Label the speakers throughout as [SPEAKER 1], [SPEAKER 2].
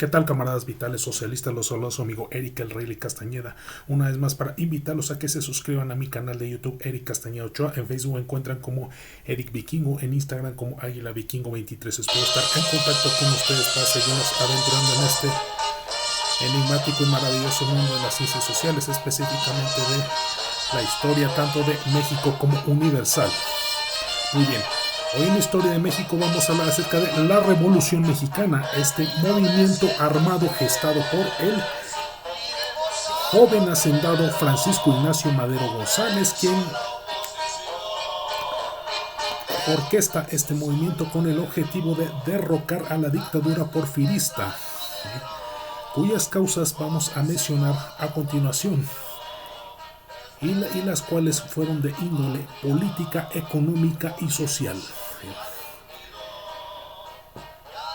[SPEAKER 1] ¿Qué tal, camaradas vitales socialistas? Los saluda su amigo Eric el Rey Castañeda, una vez más para invitarlos a que se suscriban a mi canal de YouTube Eric Castañeda Ochoa. En Facebook me encuentran como Eric Vikingo, en Instagram como Águila Vikingo 23. Espero estar en contacto con ustedes para seguirnos aventurando en este enigmático y maravilloso mundo de las ciencias sociales, específicamente de la historia tanto de México como universal. Muy bien. Hoy en la historia de México vamos a hablar acerca de la Revolución Mexicana, este movimiento armado gestado por el joven hacendado Francisco Ignacio Madero González, quien orquesta este movimiento con el objetivo de derrocar a la dictadura porfirista, cuyas causas vamos a mencionar a continuación, y las cuales fueron de índole política, económica y social.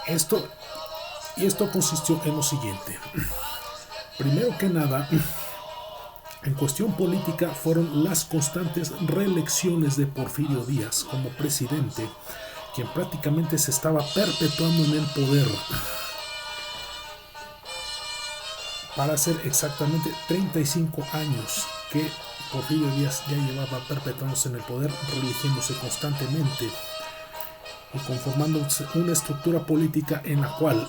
[SPEAKER 1] Esto consistió en lo siguiente. Primero que nada, en cuestión política fueron las constantes reelecciones de Porfirio Díaz como presidente, quien prácticamente se estaba perpetuando en el poder. Para ser exactamente 35 años que Porfirio Díaz ya llevaba perpetuándose en el poder, reeligiéndose constantemente y conformándose una estructura política en la cual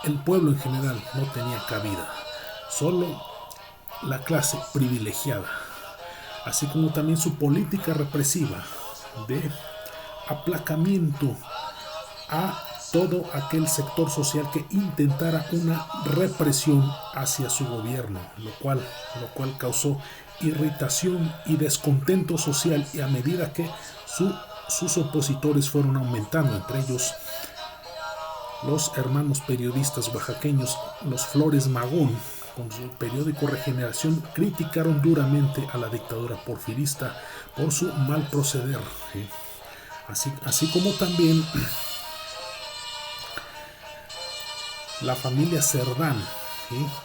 [SPEAKER 1] el pueblo en general no tenía cabida, solo la clase privilegiada, así como también su política represiva de aplacamiento a todo aquel sector social que intentara una represión hacia su gobierno, lo cual causó irritación y descontento social, y a medida que sus opositores fueron aumentando, entre ellos los hermanos periodistas oaxaqueños, los Flores Magón, con su periódico Regeneración, criticaron duramente a la dictadura porfirista por su mal proceder, así como también la familia Cerdán,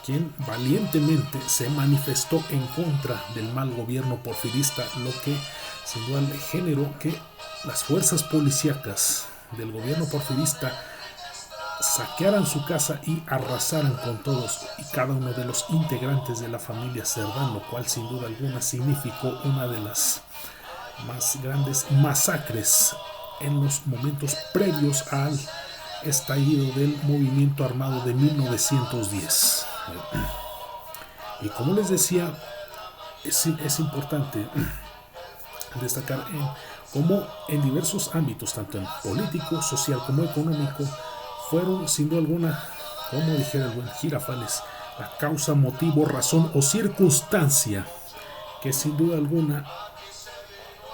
[SPEAKER 1] quien valientemente se manifestó en contra del mal gobierno porfirista, lo que sin duda generó que las fuerzas policíacas del gobierno porfirista saquearan su casa y arrasaran con todos y cada uno de los integrantes de la familia Cerdán, lo cual sin duda alguna significó una de las más grandes masacres en los momentos previos al estallido del movimiento armado de 1910. Y como les decía, es importante destacar cómo en diversos ámbitos, tanto en político, social como económico, fueron sin duda alguna, como dijera el buen Girafales, la causa, motivo, razón o circunstancia que sin duda alguna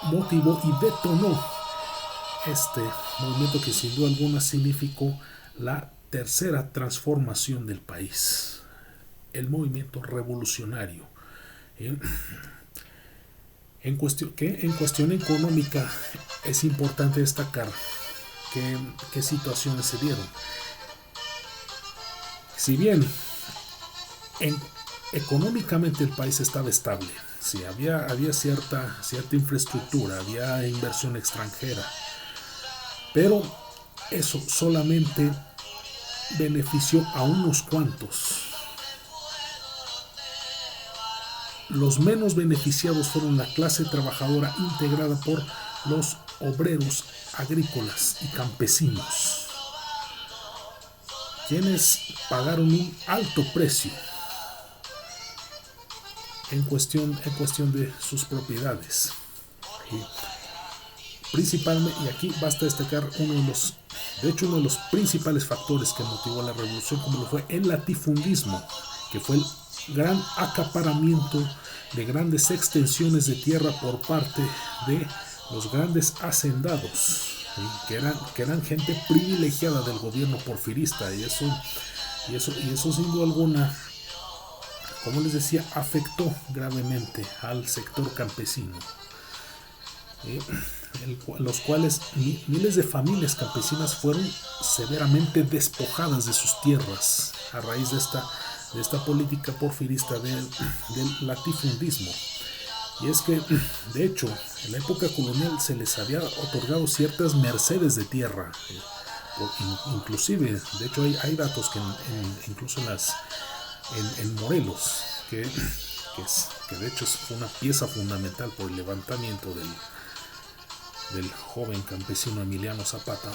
[SPEAKER 1] motivó y detonó este movimiento, que sin duda alguna significó la tercera transformación del país, el movimiento revolucionario. En cuestión económica es importante destacar qué situaciones se dieron. Si bien económicamente el país estaba estable, sí, había cierta infraestructura, había inversión extranjera, pero eso solamente benefició a unos cuantos. Los menos beneficiados fueron la clase trabajadora, integrada por los obreros agrícolas y campesinos, quienes pagaron un alto precio en cuestión de sus propiedades. Principalmente, y aquí basta destacar uno de los principales factores que motivó la revolución, como lo fue el latifundismo, que fue el gran acaparamiento de grandes extensiones de tierra por parte de los grandes hacendados, que eran gente privilegiada del gobierno porfirista, y eso sin duda alguna, como les decía, afectó gravemente al sector campesino, los cuales miles de familias campesinas fueron severamente despojadas de sus tierras a raíz de esta política porfirista del latifundismo. Y es que, de hecho, en la época colonial se les había otorgado ciertas mercedes de tierra inclusive, de hecho hay datos que incluso en Morelos, que de hecho fue una pieza fundamental por el levantamiento del joven campesino Emiliano Zapata.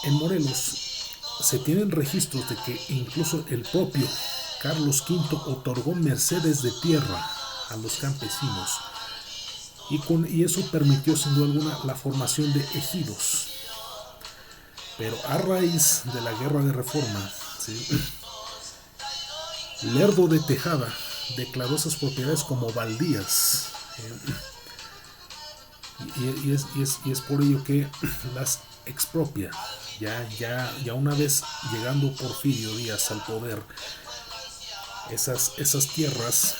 [SPEAKER 1] En Morelos se tienen registros de que incluso el propio Carlos V otorgó mercedes de tierra a los campesinos, y eso permitió sin duda alguna la formación de ejidos. Pero a raíz de la guerra de reforma, ¿sí?, Lerdo de Tejada declaró esas propiedades como baldías, y es por ello que las expropia. Ya una vez llegando Porfirio Díaz al poder, esas tierras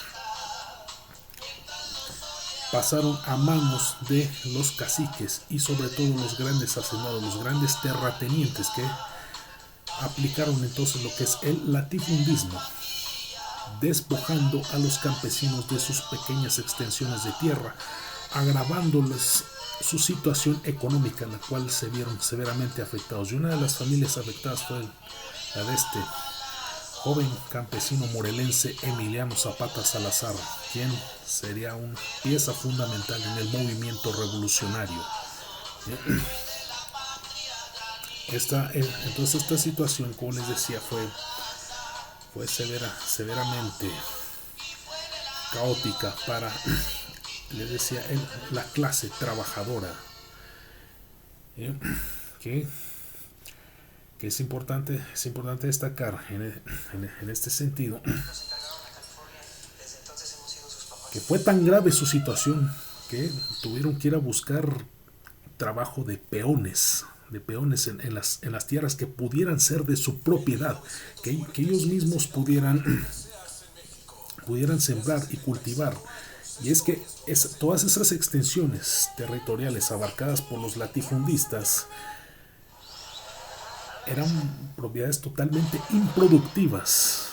[SPEAKER 1] pasaron a manos de los caciques y sobre todo los grandes hacendados, los grandes terratenientes, que aplicaron entonces lo que es el latifundismo, despojando a los campesinos de sus pequeñas extensiones de tierra, agravándoles su situación económica, en la cual se vieron severamente afectados. Y una de las familias afectadas fue la de este joven campesino morelense Emiliano Zapata Salazar, quien sería una pieza fundamental en el movimiento revolucionario. Entonces esta situación, como les decía, fue severamente caótica para, les decía, la clase trabajadora, que es importante destacar en este sentido que fue tan grave su situación que tuvieron que ir a buscar trabajo de peones en las tierras que pudieran ser de su propiedad, que ellos mismos pudieran sembrar y cultivar. Y es que todas esas extensiones territoriales abarcadas por los latifundistas eran propiedades totalmente improductivas,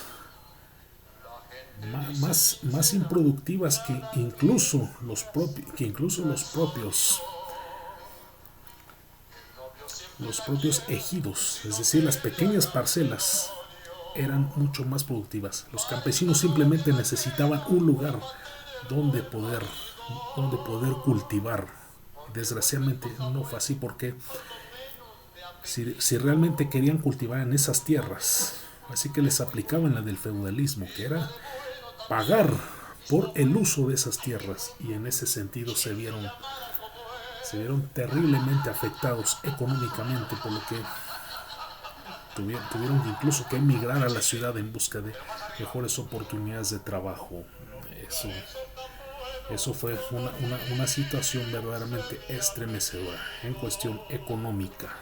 [SPEAKER 1] más improductivas que incluso los propios ejidos. Es decir, las pequeñas parcelas eran mucho más productivas. Los campesinos simplemente necesitaban un lugar donde poder cultivar. Desgraciadamente no fue así, porque si realmente querían cultivar en esas tierras, así que les aplicaban la del feudalismo, que era pagar por el uso de esas tierras, y en ese sentido se vieron terriblemente afectados económicamente, por lo que tuvieron incluso que emigrar a la ciudad en busca de mejores oportunidades de trabajo. Eso fue una situación verdaderamente estremecedora en cuestión económica,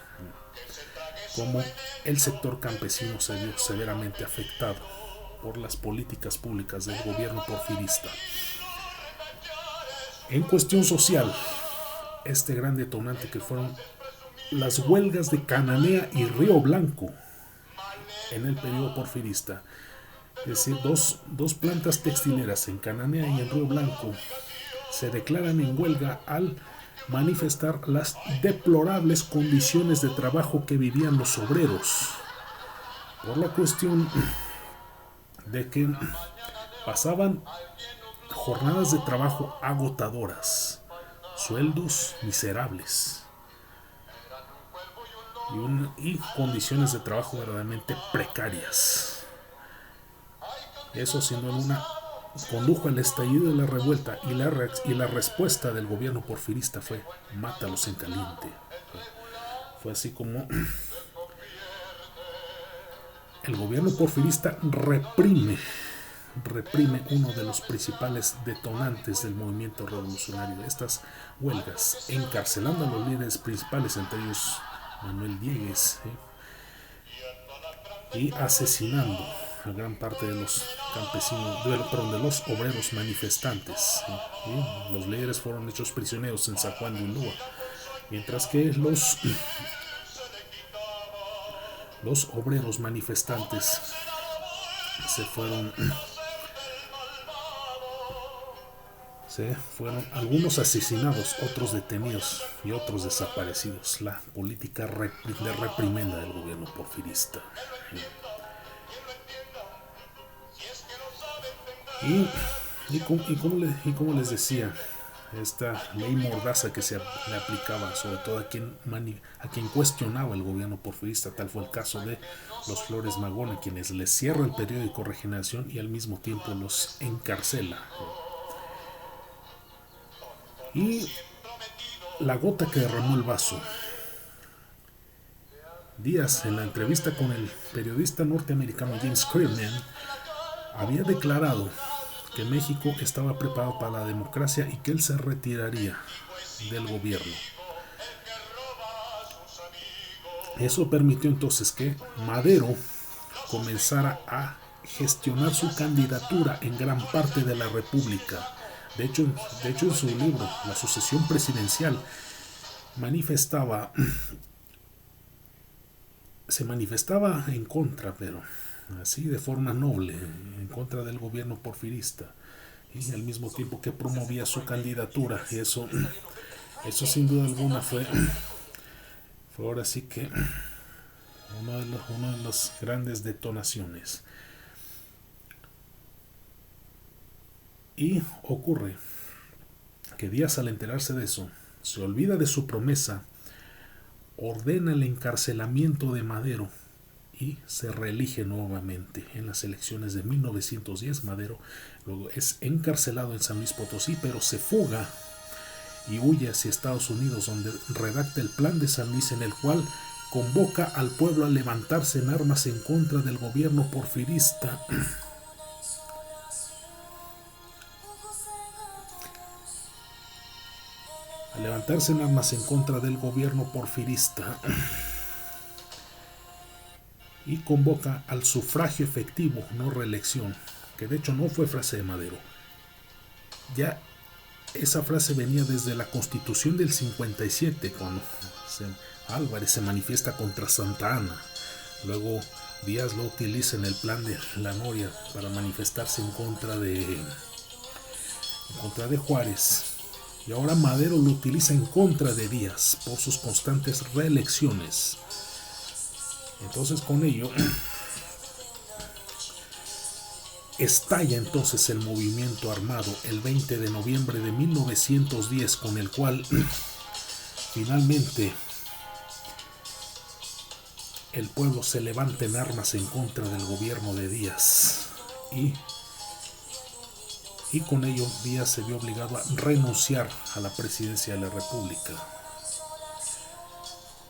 [SPEAKER 1] como el sector campesino se vio severamente afectado por las políticas públicas del gobierno porfirista. En cuestión social, este gran detonante que fueron las huelgas de Cananea y Río Blanco en el periodo porfirista. Es decir, dos plantas textileras en Cananea y en Río Blanco se declaran en huelga al manifestar las deplorables condiciones de trabajo que vivían los obreros, por la cuestión de que pasaban jornadas de trabajo agotadoras, sueldos miserables y condiciones de trabajo verdaderamente precarias. Eso, siendo condujo al estallido de la revuelta, y la respuesta del gobierno porfirista fue: mátalos en caliente. Fue así como el gobierno porfirista reprime uno de los principales detonantes del movimiento revolucionario, estas huelgas, encarcelando a los líderes principales, entre ellos Manuel Diegues, y asesinando a gran parte de los campesinos, de los obreros manifestantes. Los líderes fueron hechos prisioneros en San Juan de Ulúa, mientras que los obreros manifestantes se fueron algunos asesinados, otros detenidos y otros desaparecidos. La política de reprimenda del gobierno porfirista. Y como les decía, esta ley mordaza que se le aplicaba sobre todo a quien cuestionaba el gobierno porfirista, tal fue el caso de los Flores Magón, a quienes les cierra el periódico Regeneración y al mismo tiempo los encarcela. Y la gota que derramó el vaso. Díaz, en la entrevista con el periodista norteamericano James Clearman, había declarado que México estaba preparado para la democracia y que él se retiraría del gobierno. Eso permitió entonces que Madero comenzara a gestionar su candidatura en gran parte de la República. De hecho, en su libro, La sucesión presidencial, se manifestaba en contra, pero así de forma noble, en contra del gobierno porfirista, y al mismo tiempo que promovía su candidatura. Eso sin duda alguna fue ahora sí que una de las grandes detonaciones. Y ocurre que Díaz, al enterarse de eso, se olvida de su promesa, ordena el encarcelamiento de Madero y se reelige nuevamente. En las elecciones de 1910, Madero luego es encarcelado en San Luis Potosí, pero se fuga y huye hacia Estados Unidos, donde redacta el Plan de San Luis, en el cual convoca al pueblo a levantarse en armas en contra del gobierno porfirista. A levantarse en armas en contra del gobierno porfirista. Y convoca al sufragio efectivo, no reelección, que de hecho no fue frase de Madero. Ya esa frase venía desde la Constitución del 57, cuando Álvarez se manifiesta contra Santa Ana. Luego Díaz lo utiliza en el plan de la Noria para manifestarse en contra de Juárez. Y ahora Madero lo utiliza en contra de Díaz por sus constantes reelecciones. Entonces, con ello estalla entonces el movimiento armado el 20 de noviembre de 1910, con el cual finalmente el pueblo se levanta en armas en contra del gobierno de Díaz. Y con ello Díaz se vio obligado a renunciar a la presidencia de la República.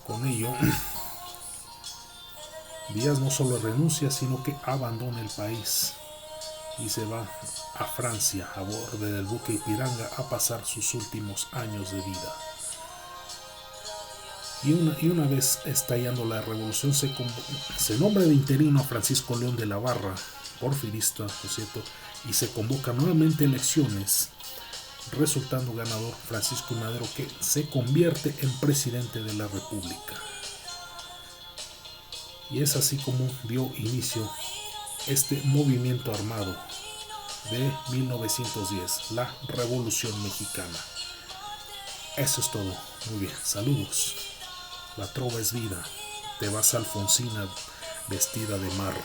[SPEAKER 1] Con ello Díaz no solo renuncia, sino que abandona el país y se va a Francia a bordo del buque Ipiranga a pasar sus últimos años de vida. Y una vez estallando la revolución, se nombra de interino a Francisco León de la Barra, porfirista, por cierto, y se convoca nuevamente elecciones, resultando ganador Francisco Madero, que se convierte en presidente de la República. Y es así como dio inicio este movimiento armado de 1910, la Revolución Mexicana. Eso es todo. Muy bien, saludos. La trova es vida. Te vas Alfonsina vestida de mar.